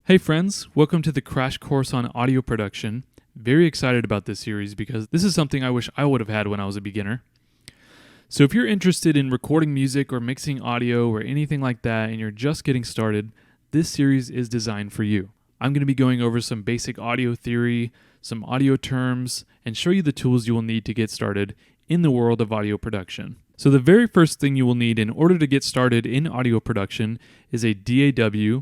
Hey friends, welcome to the crash course on audio production. Very excited about this series because this is something I wish I would have had when I was a beginner. So if you're interested in recording music or mixing audio or anything like that and you're just getting started, this series is designed for you. I'm going to be going over some basic audio theory, some audio terms, and show you the tools you will need to get started in the world of audio production. So the very first thing you will need in order to get started in audio production is a DAW,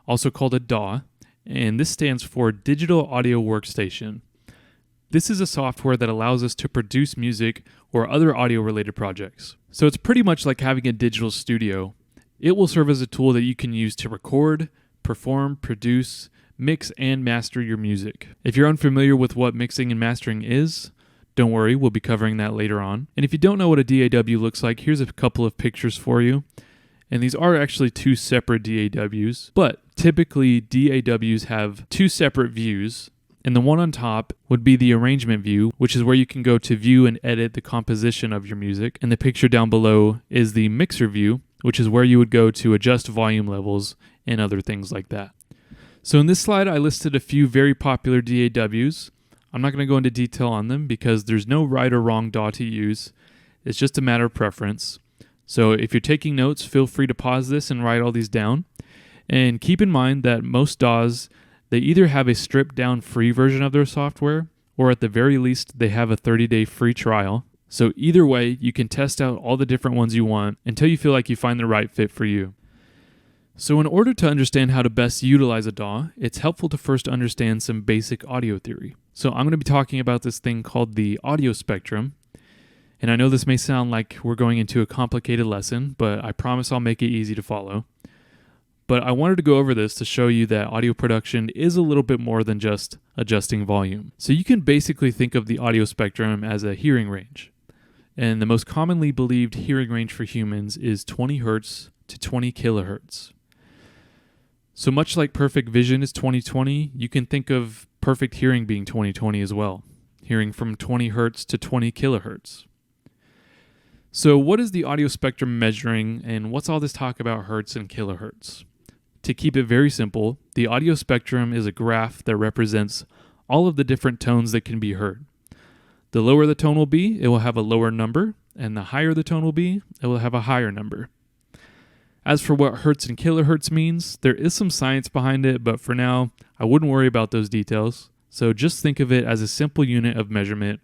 also called a DAW, and this stands for Digital Audio Workstation. This is a software that allows us to produce music or other audio-related projects. So it's pretty much like having a digital studio. It will serve as a tool that you can use to record, perform, produce, mix, and master your music. If you're unfamiliar with what mixing and mastering is, don't worry, we'll be covering that later on. And if you don't know what a DAW looks like, here's a couple of pictures for you. And these are actually two separate DAWs, but typically DAWs have two separate views, and the one on top would be the arrangement view, which is where you can go to view and edit the composition of your music, and the picture down below is the mixer view, which is where you would go to adjust volume levels and other things like that. So in this slide, I listed a few very popular DAWs. I'm not going to go into detail on them because there's no right or wrong DAW to use. It's just a matter of preference. So if you're taking notes, feel free to pause this and write all these down. And keep in mind that most DAWs, they either have a stripped down free version of their software, or at the very least, they have a 30-day free trial. So either way, you can test out all the different ones you want until you feel like you find the right fit for you. So in order to understand how to best utilize a DAW, it's helpful to first understand some basic audio theory. So I'm going to be talking about this thing called the audio spectrum. And I know this may sound like we're going into a complicated lesson, but I promise I'll make it easy to follow. But I wanted to go over this to show you that audio production is a little bit more than just adjusting volume. So you can basically think of the audio spectrum as a hearing range. And the most commonly believed hearing range for humans is 20 Hz to 20 kilohertz. So much like perfect vision is 20/20, you can think of perfect hearing being 20/20 as well, hearing from 20 Hz to 20 kilohertz. So what is the audio spectrum measuring, and what's all this talk about hertz and kilohertz? To keep it very simple, the audio spectrum is a graph that represents all of the different tones that can be heard. The lower the tone will be, it will have a lower number, and the higher the tone will be, it will have a higher number. As for what hertz and kilohertz means, there is some science behind it, but for now, I wouldn't worry about those details. So just think of it as a simple unit of measurement,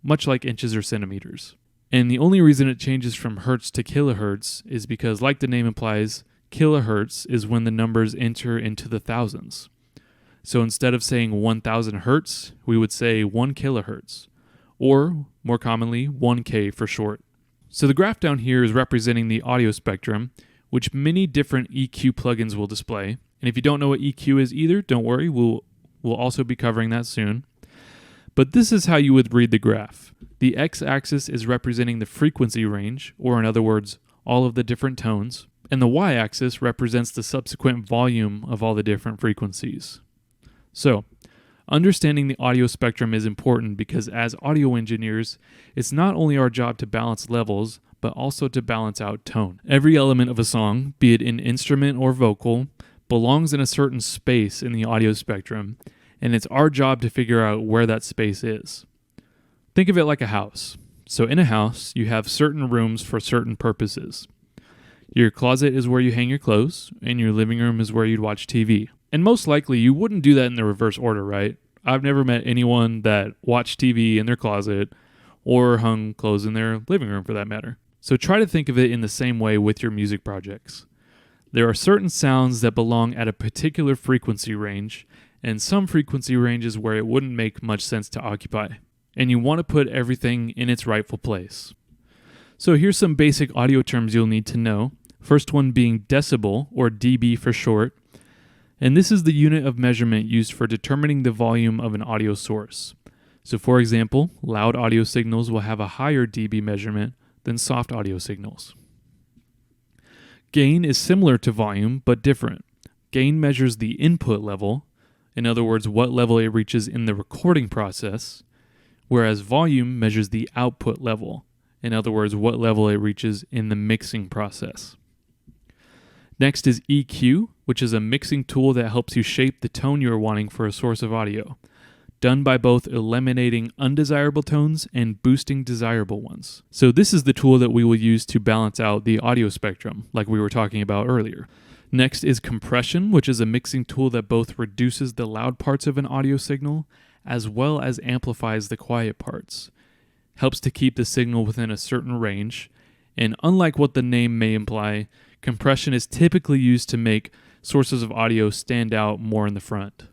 much like inches or centimeters. And the only reason it changes from hertz to kilohertz is because, like the name implies, kilohertz is when the numbers enter into the thousands. So instead of saying 1,000 hertz, we would say 1 kilohertz, or more commonly, 1K for short. So the graph down here is representing the audio spectrum, which many different EQ plugins will display. And if you don't know what EQ is either, don't worry, we'll also be covering that soon. But this is how you would read the graph. The x-axis is representing the frequency range, or in other words, all of the different tones, and the y-axis represents the subsequent volume of all the different frequencies. So, understanding the audio spectrum is important because as audio engineers, it's not only our job to balance levels, but also to balance out tone. Every element of a song, be it an instrument or vocal, belongs in a certain space in the audio spectrum, and it's our job to figure out where that space is. Think of it like a house. So in a house, you have certain rooms for certain purposes. Your closet is where you hang your clothes, and your living room is where you'd watch TV. And most likely, you wouldn't do that in the reverse order, right? I've never met anyone that watched TV in their closet or hung clothes in their living room for that matter. So try to think of it in the same way with your music projects. There are certain sounds that belong at a particular frequency range, and some frequency ranges where it wouldn't make much sense to occupy. And you want to put everything in its rightful place. So here's some basic audio terms you'll need to know. First one being decibel, or dB for short. And this is the unit of measurement used for determining the volume of an audio source. So for example, loud audio signals will have a higher dB measurement than soft audio signals. Gain is similar to volume, but different. Gain measures the input level, in other words, what level it reaches in the recording process, whereas volume measures the output level, in other words, what level it reaches in the mixing process. Next is EQ, which is a mixing tool that helps you shape the tone you are wanting for a source of audio, done by both eliminating undesirable tones and boosting desirable ones. So this is the tool that we will use to balance out the audio spectrum, like we were talking about earlier. Next is compression, which is a mixing tool that both reduces the loud parts of an audio signal as well as amplifies the quiet parts. Helps to keep the signal within a certain range, and unlike what the name may imply, compression is typically used to make sources of audio stand out more in the front.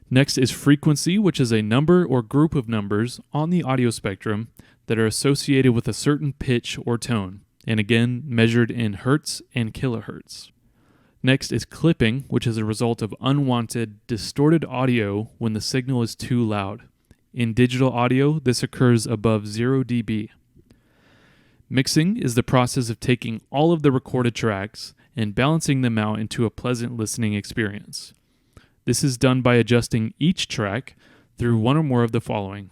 Next is frequency, which is a number or group of numbers on the audio spectrum that are associated with a certain pitch or tone, and again measured in hertz and kilohertz. Next is clipping, which is a result of unwanted, distorted audio when the signal is too loud. In digital audio, this occurs above 0 dB. Mixing is the process of taking all of the recorded tracks and balancing them out into a pleasant listening experience. This is done by adjusting each track through one or more of the following: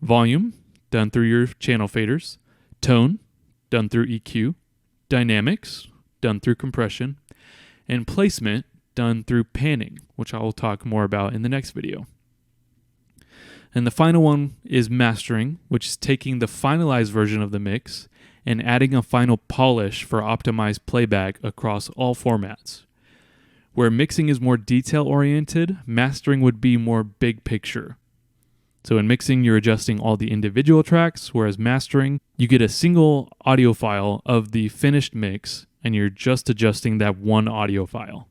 volume, done through your channel faders; tone, done through EQ; dynamics, done through compression; and placement, done through panning, which I will talk more about in the next video. And the final one is mastering, which is taking the finalized version of the mix and adding a final polish for optimized playback across all formats. Where mixing is more detail-oriented, mastering would be more big picture. So in mixing, you're adjusting all the individual tracks, whereas mastering, you get a single audio file of the finished mix, and you're just adjusting that one audio file.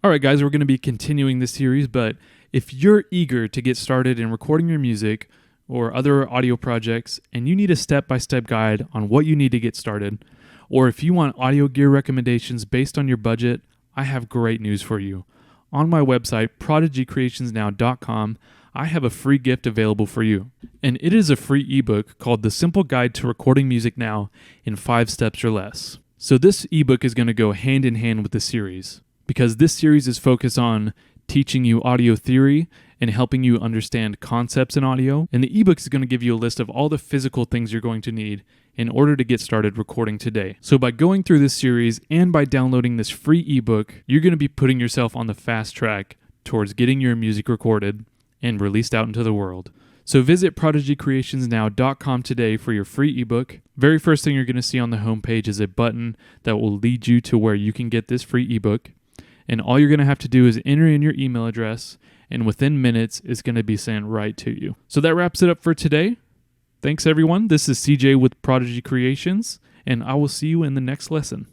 All right, guys, we're going to be continuing this series, but if you're eager to get started in recording your music or other audio projects, and you need a step-by-step guide on what you need to get started, or if you want audio gear recommendations based on your budget, I have great news for you. On my website, prodigycreationsnow.com, I have a free gift available for you. And it is a free ebook called The Simple Guide to Recording Music Now in 5 Steps or Less. So this ebook is going to go hand in hand with the series, because this series is focused on teaching you audio theory and helping you understand concepts in audio. And the ebook is going to give you a list of all the physical things you're going to need in order to get started recording today. So by going through this series and by downloading this free ebook, you're going to be putting yourself on the fast track towards getting your music recorded and released out into the world. So visit prodigycreationsnow.com today for your free ebook. Very first thing you're going to see on the homepage is a button that will lead you to where you can get this free ebook. And all you're going to have to do is enter in your email address, and within minutes, it's going to be sent right to you. So that wraps it up for today. Thanks, everyone. This is CJ with Prodigy Creations, and I will see you in the next lesson.